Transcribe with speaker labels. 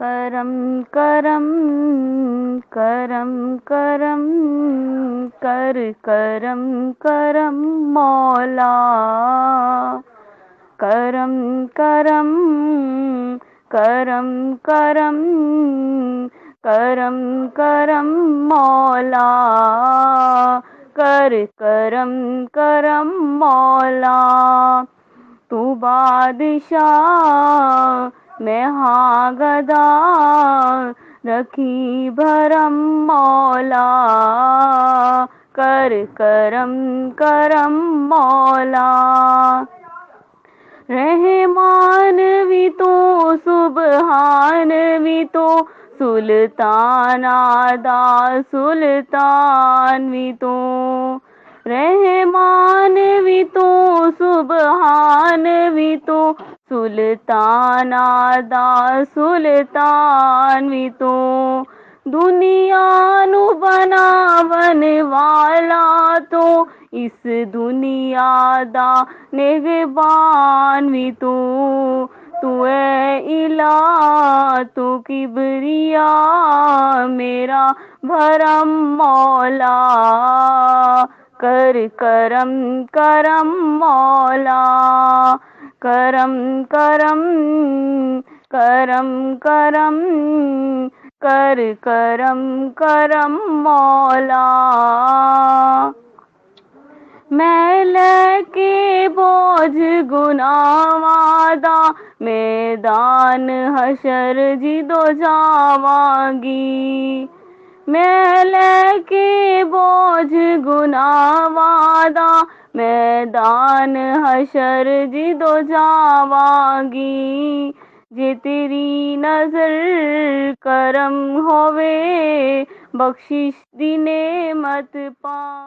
Speaker 1: करम करम करम करम कर करम करम मौला। करम करम करम करम करम करम मौला। कर करम करम मौला। तू बादशाह मैं हाँ गदा, रखी भरम मौला। कर करम करम मौला। रहमान भी तो सुबहान भी तो, सुल्तान आदा सुल्तान भी तो। रहमान भी तो सुबहान भी तो, सुल्तान आदा सुल्तान भी तो। दुनिया नु बनावन वाला तो, इस दुनिया दा निगहबान भी तू। तू है इला तू किबरिया, मेरा भरम मौला। कर करम करम मौला। करम करम करम करम कर करम करम मौला। मैं लेके बोझ गुनाहवादा, मैदान हशर जिदो जावांगी। मैं लेके बोझ गुनाहवादा, मैदान हशर जिदो जावांगी। जे तेरी नजर करम होवे, बख्शिश दी नेमत पा।